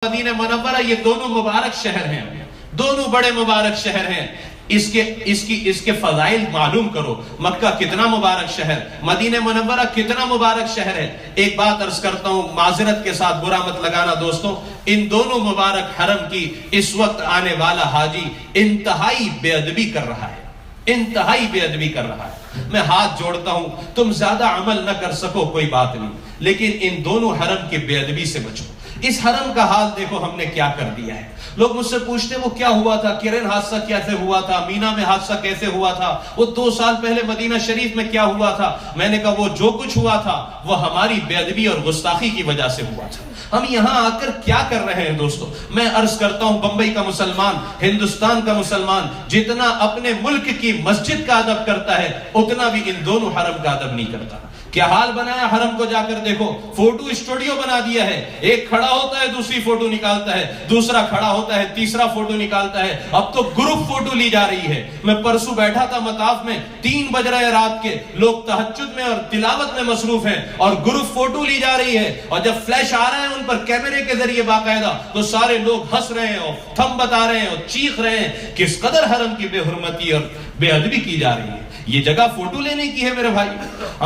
مدینہ منورہ یہ دونوں مبارک شہر ہیں، دونوں بڑے مبارک شہر ہیں۔ اس کے فضائل معلوم کرو۔ مکہ کتنا مبارک شہر، مدینہ منورہ کتنا مبارک شہر ہے۔ ایک بات عرض کرتا ہوں، معذرت کے ساتھ برا مت لگانا دوستوں، ان دونوں مبارک حرم کی اس وقت آنے والا حاجی انتہائی بے ادبی کر رہا ہے، انتہائی بے ادبی کر رہا ہے۔ میں ہاتھ جوڑتا ہوں، تم زیادہ عمل نہ کر سکو کوئی بات نہیں، لیکن ان دونوں حرم کی بے ادبی سے بچو۔ اس حرم کا حال دیکھو ہم نے کیا کر دیا ہے۔ لوگ مجھ سے پوچھتے وہ کیا ہوا تھا، کرن حادثہ کیسے ہوا تھا، مینا میں حادثہ کیسے ہوا تھا، وہ 2 سال پہلے مدینہ شریف میں کیا ہوا تھا۔ میں نے کہا وہ جو کچھ ہوا تھا وہ ہماری بے ادبی اور گستاخی کی وجہ سے ہوا تھا۔ ہم یہاں آ کر کیا کر رہے ہیں دوستو؟ میں عرض کرتا ہوں، بمبئی کا مسلمان، ہندوستان کا مسلمان جتنا اپنے ملک کی مسجد کا ادب کرتا ہے اتنا بھی ان دونوں حرم کا ادب نہیں کرتا۔ کیا حال بنایا حرم کو، جا کر دیکھو، فوٹو اسٹوڈیو بنا دیا ہے۔ ایک کھڑا ہوتا ہے دوسری فوٹو نکالتا ہے، دوسرا کھڑا ہوتا ہے تیسرا فوٹو نکالتا ہے۔ اب تو گروپ فوٹو لی جا رہی ہے۔ میں پرسوں بیٹھا تھا مطاف میں، 3 بج رہے رات کے، لوگ تہجد میں اور تلاوت میں مصروف ہیں اور گروپ فوٹو لی جا رہی ہے، اور جب فلیش آ رہا ہے ان پر کیمرے کے ذریعے باقاعدہ، تو سارے لوگ ہنس رہے ہیں اور تھم بتا رہے ہیں اور چیخ رہے ہیں۔ کس قدر حرم کی بے حرمتی اور بے ادبی کی جا رہی ہے۔ یہ جگہ فوٹو لینے کی ہے میرے بھائی۔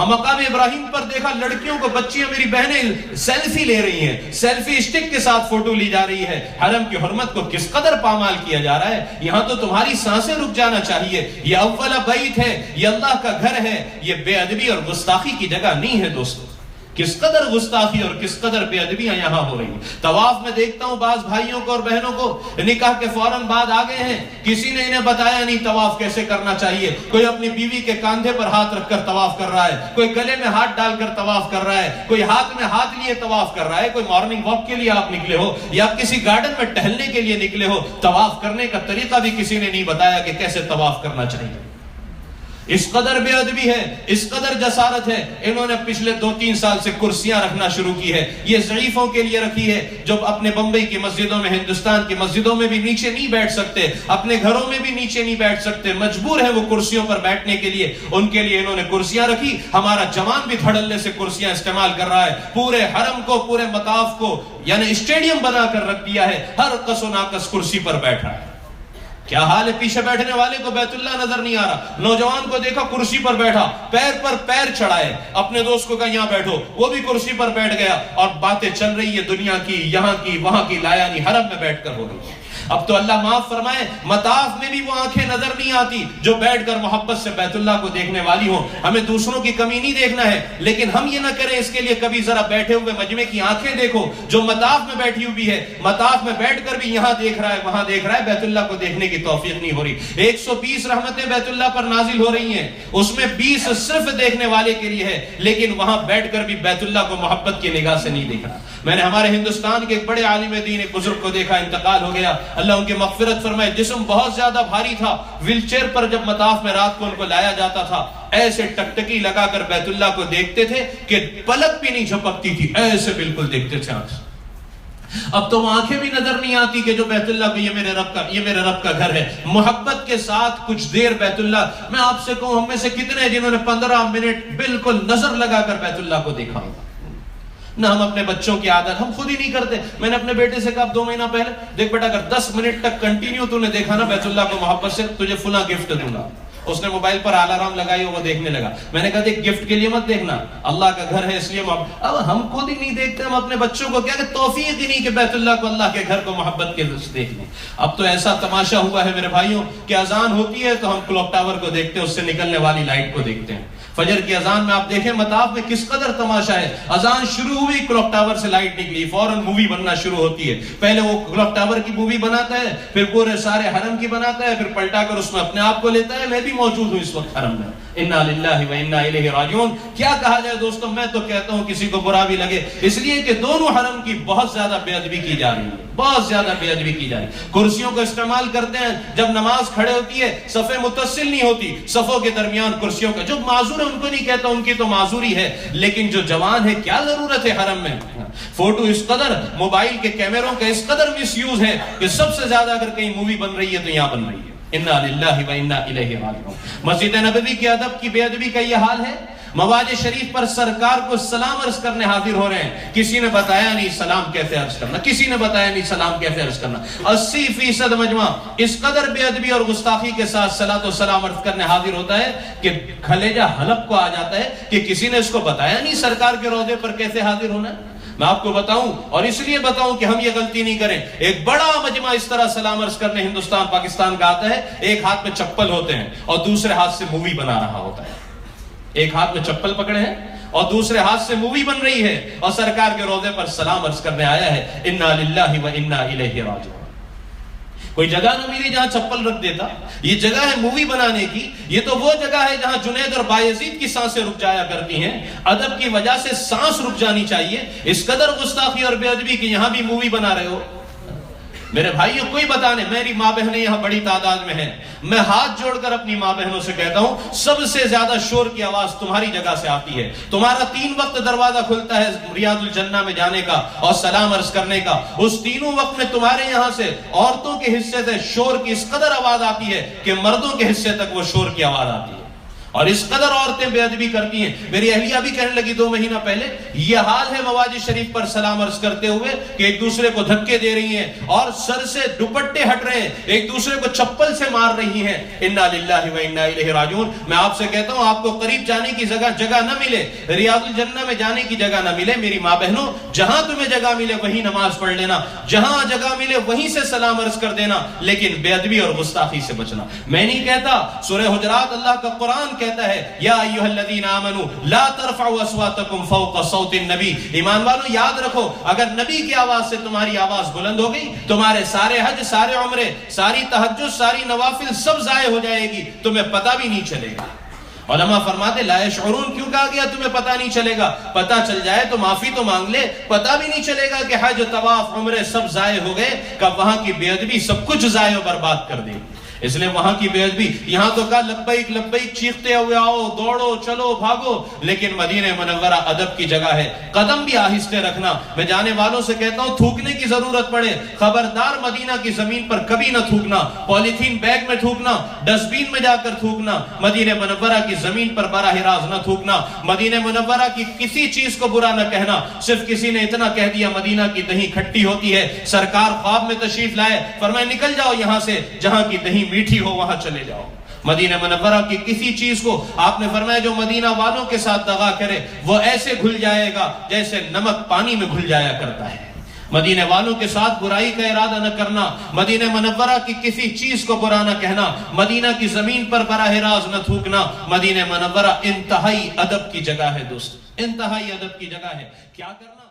مقام ابراہیم پر دیکھا لڑکیوں کو، بچیاں میری بہنیں سیلفی لے رہی ہیں، سیلفی اسٹک کے ساتھ فوٹو لی جا رہی ہے۔ حرم کی حرمت کو کس قدر پامال کیا جا رہا ہے۔ یہاں تو تمہاری سانسیں رک جانا چاہیے۔ یہ اول بیت ہے، یہ اللہ کا گھر ہے، یہ بے ادبی اور گستاخی کی جگہ نہیں ہے دوستو۔ کس قدر گستاخی اور کس قدر بے ادبیاں یہاں ہو رہی ہیں۔ طواف میں دیکھتا ہوں بعض بھائیوں کو اور بہنوں کو نکاح کے فوراً بعد آ گئے ہیں، کسی نے انہیں بتایا نہیں طواف کیسے کرنا چاہیے۔ کوئی اپنی بیوی کے کاندھے پر ہاتھ رکھ کر طواف کر رہا ہے، کوئی گلے میں ہاتھ ڈال کر طواف کر رہا ہے، کوئی ہاتھ میں ہاتھ لیے طواف کر رہا ہے۔ کوئی مارننگ واک کے لیے آپ نکلے ہو یا کسی گارڈن میں ٹہلنے کے لیے نکلے ہو، طواف کرنے کا طریقہ بھی کسی نے نہیں بتایا کہ کیسے طواف کرنا چاہیے۔ اس قدر بے ادبی ہے، اس قدر جسارت ہے۔ انہوں نے پچھلے 2-3 سال سے کرسیاں رکھنا شروع کی ہے، یہ ضعیفوں کے لیے رکھی ہے، جو اپنے بمبئی کی مسجدوں میں، ہندوستان کی مسجدوں میں بھی نیچے نہیں بیٹھ سکتے، اپنے گھروں میں بھی نیچے نہیں بیٹھ سکتے، مجبور ہیں وہ کرسیوں پر بیٹھنے کے لیے۔ ان کے لیے انہوں نے کرسیاں رکھی۔ ہمارا جوان بھی دھڑلے سے کرسیاں استعمال کر رہا ہے، پورے حرم کو، پورے مطاف کو یعنی اسٹیڈیم بنا کر رکھ دیا ہے، ہر کس و ناقص کرسی پر بیٹھا ہے۔ کیا حال ہے، پیچھے بیٹھنے والے کو بیت اللہ نظر نہیں آ رہا۔ نوجوان کو دیکھا کرسی پر بیٹھا، پیر پر پیر چڑھائے، اپنے دوست کو کہا یہاں بیٹھو، وہ بھی کرسی پر بیٹھ گیا، اور باتیں چل رہی ہے دنیا کی، یہاں کی، وہاں کی، لا یعنی حرم میں بیٹھ کر ہو رہی ہے۔ اب تو اللہ معاف فرمائے، مطاف میں بھی وہ آنکھیں نظر نہیں آتی جو بیٹھ کر محبت سے بیت اللہ کو دیکھنے والی ہوں۔ ہمیں دوسروں کی کمی نہیں دیکھنا ہے، لیکن ہم یہ نہ کریں اس کے لیے کبھی ذرا بیٹھے ہوئے مجمع کی آنکھیں دیکھو جو مطاف میں بیٹھی ہوئی ہے، مطاف میں بیٹھ کر بھی یہاں دیکھ رہا ہے، وہاں دیکھ رہا ہے، بیت اللہ کو دیکھنے کی توفیق نہیں ہو رہی۔ 120 رحمتیں بیت اللہ پر نازل ہو رہی ہیں، اس میں 20 صرف دیکھنے والے کے لیے ہے، لیکن وہاں بیٹھ کر بھی بیت اللہ کو محبت کی نگاہ سے نہیں دیکھ رہا۔ میں نے ہمارے ہندوستان کے ایک بڑے عالم دین، ایک بزرگ کو دیکھا، انتقال ہو گیا، اللہ ان کی مغفرت فرمائے۔ جسم بہت زیادہ بھاری تھا، ویل چیئر پر جب مطاف میں رات کو ان کو لایا جاتا تھا، ایسے ٹکٹکی لگا کر بیت اللہ کو دیکھتے تھے کہ پلک بھی نہیں جھپکتی تھی، ایسے بالکل دیکھتے تھے آنکھ۔ اب تو آنکھیں بھی نظر نہیں آتی کہ جو بیت اللہ کو یہ میرے رب کا گھر ہے۔ محبت کے ساتھ کچھ دیر بیت اللہ، میں آپ سے کہوں ہم میں سے کتنے ہیں جنہوں نے 15 منٹ بالکل نظر لگا کر بیت اللہ کو دیکھا ہوگا؟ نہ ہم اپنے بچوں کی عادت ہم خود ہی نہیں کرتے۔ میں نے اپنے بیٹے سے کہا 2 مہینہ پہلے، دیکھ بیٹا اگر 10 منٹ تک کنٹینیو تو نے دیکھا نا بیت اللہ کو محبت سے، تجھے فلاں گفٹ دوں گا۔ اس نے موبائل پر الارم لگائی، وہ دیکھنے لگا۔ میں نے کہا دیکھ گفٹ کے لیے مت دیکھنا، اللہ کا گھر ہے اس لیے محبت۔ اب ہم خود ہی نہیں دیکھتے، ہم اپنے بچوں کو کیا کہ توفیق ہی نہیں کہ بیت اللہ کو، اللہ کے گھر کو محبت کے سے دیکھ لیں۔ اب تو ایسا تماشا ہوا ہے میرے بھائیوں کہ اذان ہوتی ہے تو ہم کلوک ٹاور کو دیکھتے ہیں، اس سے نکلنے والی لائٹ کو دیکھتے ہیں۔ فجر کی اذان میں آپ دیکھیں مطاف میں کس قدر تماشا ہے۔ اذان شروع ہوئی، کلوک ٹاور سے لائٹ نکلی، فوراً مووی بننا شروع ہوتی ہے۔ پہلے وہ کلوک ٹاور کی مووی بناتا ہے، پھر پورے سارے حرم کی بناتا ہے، پھر پلٹا کر اس میں اپنے آپ کو لیتا ہے۔ میں بھی موجود ہوں اس وقت حرم میں۔ انا للہ و انا الیہ راجعون۔ کیا کہا جائے دوستوں، میں تو کہتا ہوں کسی کو برا بھی لگے، اس لیے کہ دونوں حرم کی بہت زیادہ بے ادبی کی جا رہی ہے، بہت زیادہ بے ادبی کی جا رہی ہے۔ کرسیوں کو استعمال کرتے ہیں، جب نماز کھڑے ہوتی ہے صفیں متصل نہیں ہوتی، صفوں کے درمیان کرسیوں کا، جو معذور ہے ان کو نہیں کہتا، ان کی تو معذوری ہے، لیکن جو جوان ہے کیا ضرورت ہے حرم میں؟ فوٹو اس قدر، موبائل کے کیمروں کا اس قدر مس یوز ہے کہ سب سے زیادہ اگر کہیں مووی بن رہی ہے تو یہاں بن رہی ہے۔ انا للہ و انا الیہ راجعون۔ مسجد نبوی کے ادب کی بے ادبی کا یہ حال ہے۔ مواج شریف پر سرکار کو سلام عرض کرنے حاضر ہو رہے ہیں. کسی نے بتایا نہیں سلام کیسے عرض کرنا, کسی نے بتایا نہیں سلام کیسے عرض کرنا. 80% مجمع اس قدر بے ادبی اور گستاخی کے ساتھ صلاۃ و سلام عرض کرنے حاضر ہوتا ہے کہ کلیجہ حلق کو آ جاتا ہے کہ کسی نے اس کو بتایا نہیں سرکار کے روضے پر کیسے حاضر ہونا ہے. میں آپ کو بتاؤں, اور اس لیے بتاؤں کہ ہم یہ غلطی نہیں کریں. ایک بڑا مجمع اس طرح سلام عرض کرنے ہندوستان پاکستان کا آتا ہے, ایک ہاتھ میں چپل ہوتے ہیں اور دوسرے ہاتھ سے مووی بنا رہا ہوتا ہے. ایک ہاتھ میں چپل پکڑے ہیں اور دوسرے ہاتھ سے مووی بن رہی ہے, اور سرکار کے روضے پر سلام عرض کرنے آیا ہے. انا للہ و انا الیہ راجعون. کوئی جگہ نہ ملی جہاں چپل رکھ دیتا. یہ جگہ ہے مووی بنانے کی. یہ تو وہ جگہ ہے جہاں جنید اور بایزید کی سانسیں رک جایا کرتی ہیں. ادب کی وجہ سے سانس رک جانی چاہیے. اس قدر گستاخی اور بے ادبی کہ یہاں بھی مووی بنا رہے ہو. میرے بھائیوں کوئی بتانے, میری ماں بہنیں یہاں بڑی تعداد میں ہیں, میں ہاتھ جوڑ کر اپنی ماں بہنوں سے کہتا ہوں سب سے زیادہ شور کی آواز تمہاری جگہ سے آتی ہے. تمہارا 3 وقت دروازہ کھلتا ہے ریاض الجنہ میں جانے کا اور سلام عرض کرنے کا. اس تینوں وقت میں تمہارے یہاں سے عورتوں کے حصے سے شور کی اس قدر آواز آتی ہے کہ مردوں کے حصے تک وہ شور کی آواز آتی ہے. اور اس قدر عورتیں بے ادبی کرتی ہیں. میری اہلیہ بھی کہنے لگی 2 مہینہ پہلے, یہ حال ہے مواج شریف پر سلام عرض کرتے ہوئے کہ ایک دوسرے کو دھکے دے رہی ہیں اور سر سے دوپٹے ہٹ رہے ہیں, ایک دوسرے کو چپل سے مار رہی ہیں. انا للہ و انا الیہ راجعون. میں آپ سے کہتا ہوں آپ کو قریب جانے کی جگہ نہ ملے, ریاض الجنہ میں جانے کی جگہ نہ ملے, میری ماں بہنوں جہاں تمہیں جگہ ملے وہیں نماز پڑھ لینا, جہاں جگہ ملے وہیں سے سلام عرض کر دینا, لیکن بے ادبی اور گستاخی سے بچنا. میں نہیں کہتا, سورہ حجرات اللہ کا قرآن کہتا ہے یا ایھا الذین آمنوا لا ترفعوا اصواتکم فوق صوت النبی. ایمان والو یاد رکھو اگر نبی کی آواز سے تمہاری آواز بلند ہو گئی, تمہارے سارے حج, سارے عمرے, ساری تہجد, ساری نوافل سب ضائع ہو جائے گی, تمہیں پتہ بھی نہیں چلے گا. علماء فرماتے لا یشعرون کیوں کہا گیا تمہیں پتہ نہیں چلے گا؟ پتہ چل جائے تو معافی تو مانگ لے. پتہ بھی نہیں چلے گا کہ حج, طواف, عمرے سب ضائع ہو گئے, کب وہاں کی بے ادبی سب کچھ ضائع و برباد کر دے. اس لیے وہاں کی بے ادبی, یہاں تو کہا لبیک لبیک چیختے ہوئے آؤ, دوڑو, چلو, بھاگو, لیکن مدینہ منورہ ادب کی جگہ ہے. قدم بھی آہستہ رکھنا. میں جانے والوں سے کہتا ہوں تھوکنے کی ضرورت پڑے خبردار مدینہ کی زمین پر کبھی نہ تھوکنا. پولیتھین بیگ میں تھوکنا, ڈسٹ بین میں جا کر تھوکنا, مدینہ منورہ کی زمین پر براہ راست نہ تھوکنا. مدینہ منورہ کی کسی چیز کو برا نہ کہنا. صرف کسی نے اتنا کہہ دیا مدینہ کی دہی کھٹی ہوتی ہے, سرکار خواب میں تشریف لائے, فرمایا نکل جاؤ یہاں سے, جہاں کی دہی میٹھی ہو وہاں چلے جاؤ. مدینہ منورہ کی کسی چیز کو آپ نے فرمایا جو مدینہ والوں کے ساتھ دغا کرے وہ ایسے گھل جائے گا جیسے نمک پانی میں گھل جایا کرتا ہے. مدینہ والوں کے ساتھ برائی کا ارادہ نہ کرنا, مدینہ منورہ کی کسی چیز کو برا نہ کہنا, مدینہ کی زمین پر براہ راست نہ تھوکنا. مدینہ منورہ انتہائی ادب کی جگہ ہے دوست, انتہائی ادب کی جگہ ہے. کیا کرنا